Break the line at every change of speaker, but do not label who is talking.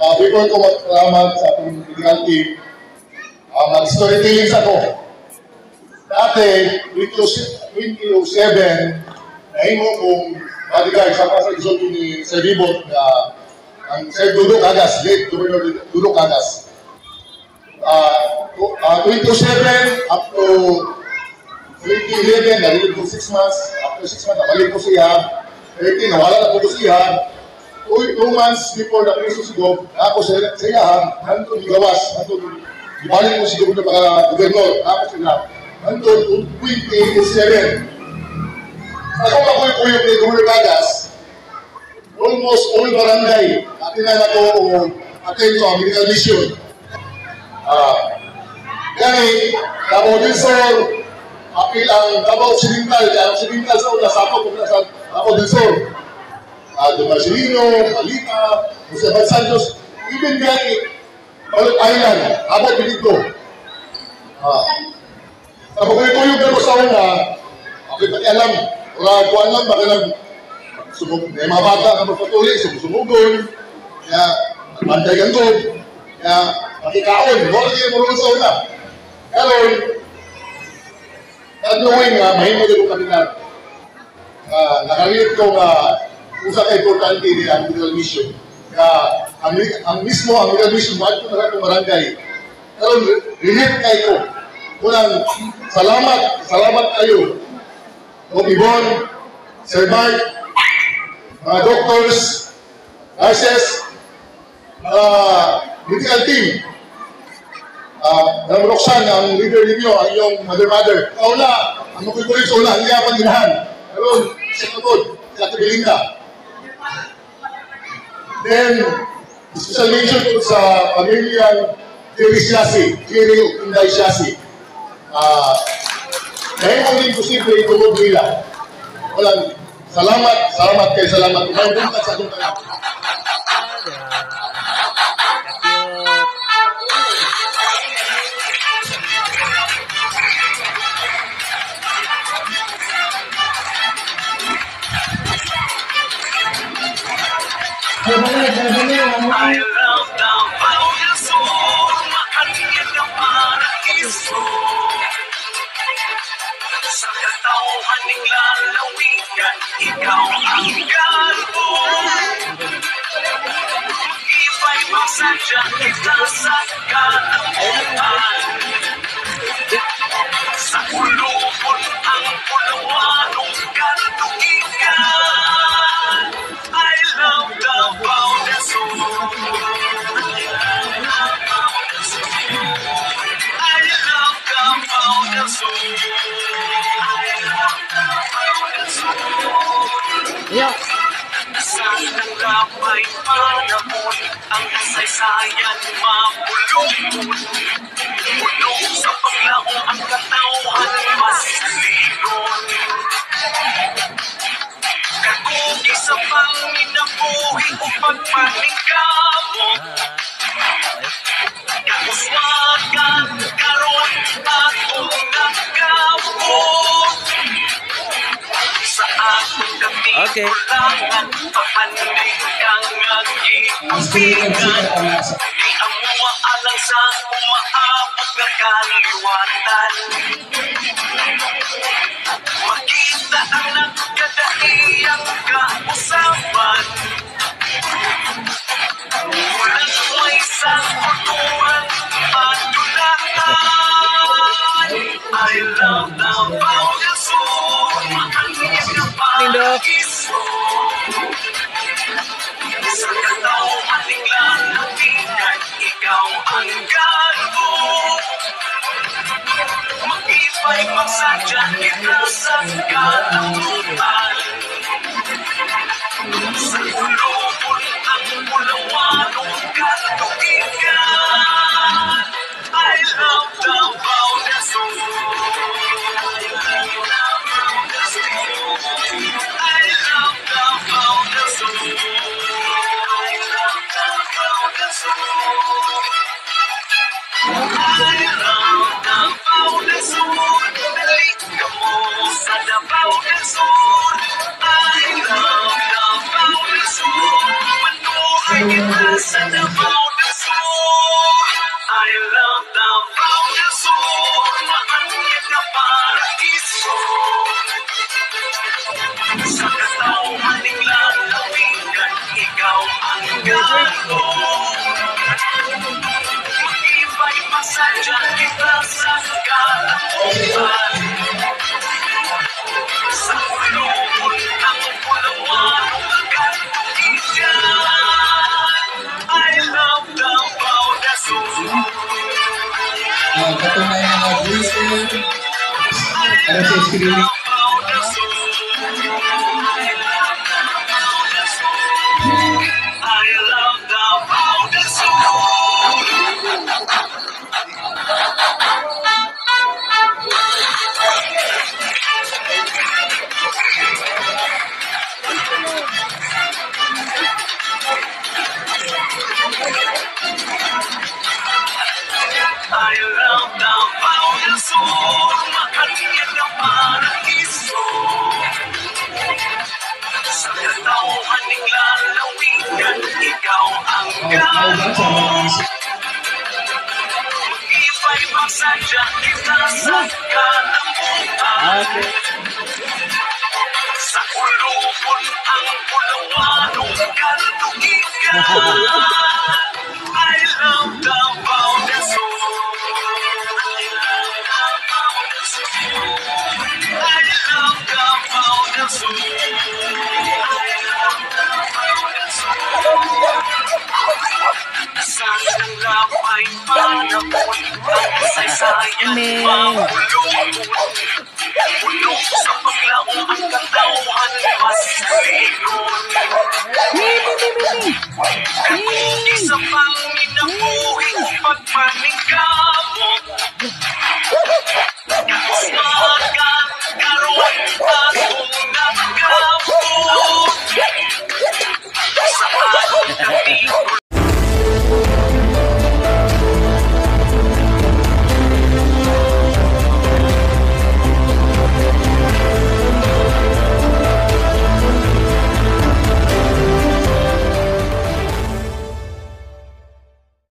Before ko magpalamat sa atong medical team, mag-storytelling sa ako. Dati, 2007, nahimo kong bodyguard sa sa isot ni Sir Ribot na ang Sir Dudo Cagas, late Governor Dudo Cagas. 2007 up to 2011, nalilid ko 6 months. After 6 months, nabalik ko siya. 13, nawala na po siya. 2 months before the crisis go, ako sa iya, nandun ni Gawas, nandun, ibalik ko si Gobernador, ako sila, nandun 2007. Ako makuy-kuyog ni Governor Cagas, almost all barangay, atin na ako atin sa medical mission. Gani, Davao del Sur, apil ang Davao Occidental, ang Occidental sa una, sa ako kung nasa Davao del Sur. Marcelino, Malita, Jose Santos, even gani, Balot Island, abot dito. Sa pagkakuyog na ko sa una, ako'y pati alam, wala ko alam, baka lang, may mga bata na magpatuloy, sumusumugon, kaya bantay gantod, kaya makikaon, wala kayo marunong sa una. Pero, tatlong nga, mahimo din ko kapitan. Nakaliit ko nga, usa ka importante din ang medical mission. Ang mismo, ang medical mission, bakit ko na itong barangay. Pero relate kayo. Unang, salamat kayo. Bob Ibon, Sir Mike, mga doctors, nurses, medical team. Dalam Roxanne, ang leader ninyo, ang iyong mother. Kaula, ang makukulit sa una, hindi ang panginahan. Pero, sa kapod, sa Belinda. Then, special mention po sa pamilyang Jerry Siasi, Jerry Inday Siasi. Dahil mo din posible itulog nila. Walang, salamat kayo, salamat. May buntat sa itong tanap.
I love Davao del Sur, mahalin na paraiso. Sa katauhan ng lalawigan, ikaw ang galbo. Iba'y magsadya kita sa kalamutan. Sa kulubon ang pulawanong katuigan. I love Davao del Sur. I love Davao del Sur. Sa nagkapay panahon, ang kasaysayan mapulong. Pulong sa paglaong ang katauhan mas ligon. Kakugi sa panginabuhi o pagpaningkamot. Kakuswagan, karon atong nagkabot. Sa atong kamikulangan, papanig kang nag-iusingan. Di ang mga alang sa umaabot na kaliwatan. Makita ang nagkadaiyang kausapan. Walang may sangkutuan at tulatan. I love Davao del Sur. Mahalin na paraiso. Sa katauhan ng lalawigan, ikaw ang galbo. Mag-iba'y magsadya kita sa kalamutan. Sa kulubon ang pulawanong katuigan. I love Davao del Sur. I love Davao del Sur. I love Davao del Sur. I love Davao del Sur. Dalik ka mo sa Davao del Sur. I love Davao del Sur. Manuhay kita sa Davao walo. Mag-iba'y pasadya kita sa kalamutan. Sa kulungan ng pulawan, I love Davao del Sur.
Patunay ng mga bracelet. Para sa screening.
Davao del Sur. I love Davao del Sur. I love Davao del Sur, makaliit ang paraiso. Sa katauhan ng lalawigan, ikaw ang gano. Mag-iba'y magsadya kita sa kalamutan. Sa kulubon ang pulawanong kaltugigan. I love Davao del Sur. I love Davao del Sur. I love Davao del Sur. I love Davao del Sur. Nasaan ang lapay panahon, ang saysayan pangulungan. Bulong sa paglaong ang katauhan, mas ligon. Kung isa pang minabuhi kung pagpaningkamot,